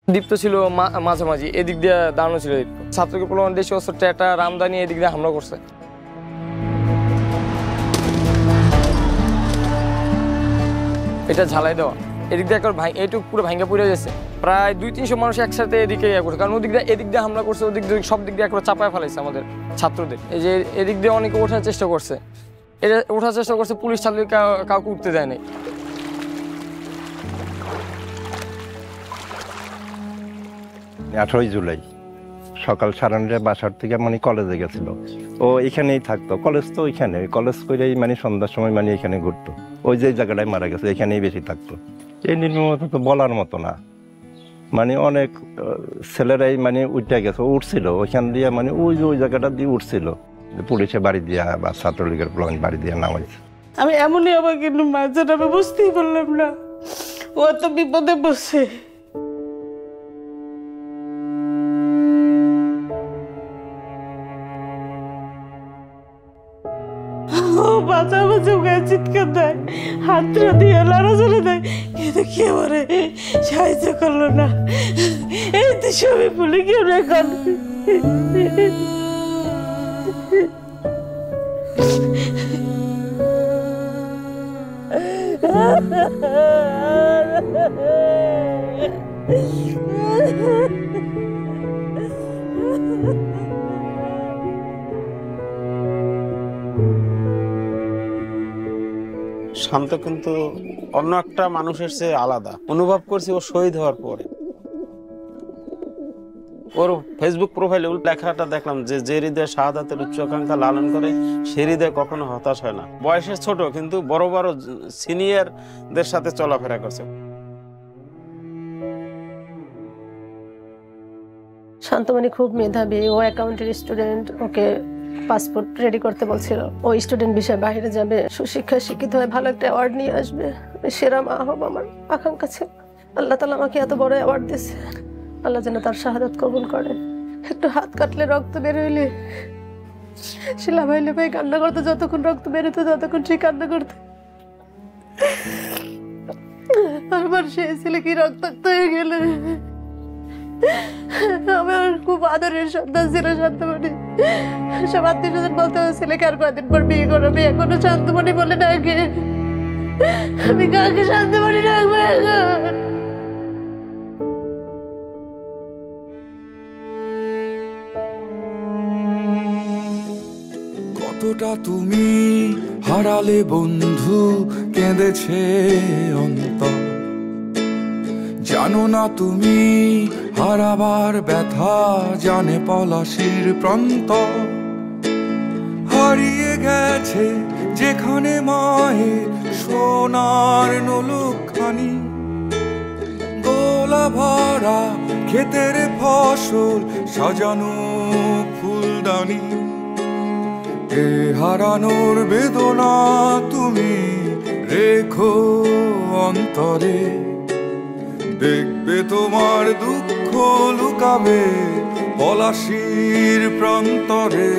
দীপ্ত ছিল মাঝামাঝি, এদিক দিয়ে দাঁড়ানো ছিল দীপ্ত। ছাত্রকে প্রলোভন দেশি অস্ত্র টেটা রামদানি এদিক দিয়ে হামলা করছে। এটা ঝালাই দেওয়া, এদিক দিয়ে একবার এইটুকু পুরো ভাঙ্গা পুড়ে গেছে। প্রায় 200-300 মানুষ একসাথে এদিকে করছে, কারণ এদিক দিয়ে হামলা করছে, ওদিক দিয়ে সব দিক দিয়ে একবার চাপায় ফেলাইছে আমাদের ছাত্রদের। এই যে এদিক দিয়ে অনেকে ওঠার চেষ্টা করছে, এটা ওঠার চেষ্টা করছে, পুলিশ ছাত্র কাউকে উঠতে দেয় নাই। 18 জুলাই সকাল 9:30 বাসার থেকে মানে কলেজে গেছিল। ও এখানেই থাকতো, কলেজ তো ওইখানে, কলেজ করেই মানে সন্ধ্যার সময় মানে এখানে ঘুরতো। ওই যে জায়গাটায় মারা গেছে এখানেই বেশি থাকতো। এই নির্মমতা তো বলার মতো না, মানে অনেক ছেলেরাই মানে উঠে গেছে, উঠছিল ওইখান দিয়ে, মানে ওই জায়গাটা দিয়ে উঠছিল, পুলিশে বাড়ি দিয়া বা ছাত্রলীগের বাড়ি দিয়ে নামাইছে। আমি এমনই আমার কিন্তু মাঝে আমি বুঝতেই পারলাম না, ও তো বিপদে বসে। বাঁচা বাঁচা গায়ে চিৎকার দেয়, হাতটা দিয়ে লড়াচড়া দেয়, কিন্তু কে বলে সাহায্য করলো না। এই তো সবই ভুলে গেল এখন। শান্ত কিন্তু অন্য একটা মানুষের চেয়ে আলাদা অনুভব করছি ও শহীদ হওয়ার পরে। ওর ফেসবুক প্রোফাইলে লেখাটা দেখলাম যে হৃদয়ে শাহাদাতের উচ্চাকাঙ্ক্ষা লালন করে সে হৃদয় কখনো হতাশ হয় না। বয়সে ছোট কিন্তু বড় বড় সিনিয়রদের সাথে চলাফেরা করছে। শান্তমণি খুব মেধাবী, ও অ্যাকাউন্টের স্টুডেন্ট, ওকে পাসপোর্ট রেডি করতে বলছিল। ও স্টুডেন্ট বিষয়ে বাইরে যাবে, সুশিক্ষায় শিক্ষিত হয়ে ভালো একটা অ্যাওয়ার্ড নিয়ে আসবে, সেরা মা হব আমার আকাঙ্ক্ষা ছিল। আল্লাহ তাআলা আমাকে এত বড় অ্যাওয়ার্ড দিয়েছে, আল্লাহ যেন তার শাহাদাত কবুল করে। একটু হাত কাটলে রক্ত বের হইলে শিলা ভাইলে ভাই কান্না করতো, যতক্ষণ রক্ত বের হতো ততক্ষণ সে কান্না করতো। আমার সে ছেলে কি রক্তাক্ত হয়ে গেলে। আমার খুব আদরের সন্তান ছিল শান্তমণি। সব আত্মীয়স্বজন বলতে ছেলেকে আর কয়েকদিন পর বিয়ে করবে, এখনো শান্তমণি বলে ডাকে। আমি কাকে শান্তমণি ডাকবো এখন? কতটা তুমি হারালে বন্ধু, কেঁদেছে অন্তর। জানো না তুমি হারাবার ব্যথা, জানে পলাশির প্রান্ত। হারিয়ে গেছে যেখানে মায়ের সোনার নলুকখানি, গোলা ভরা ক্ষেতের ফসল, সাজানো ফুলদানি। এ হারানোর বেদনা তুমি রেখো অন্তরে, দেখবে তোমার দুঃখ লুকাবে পলাশির প্রান্তরে।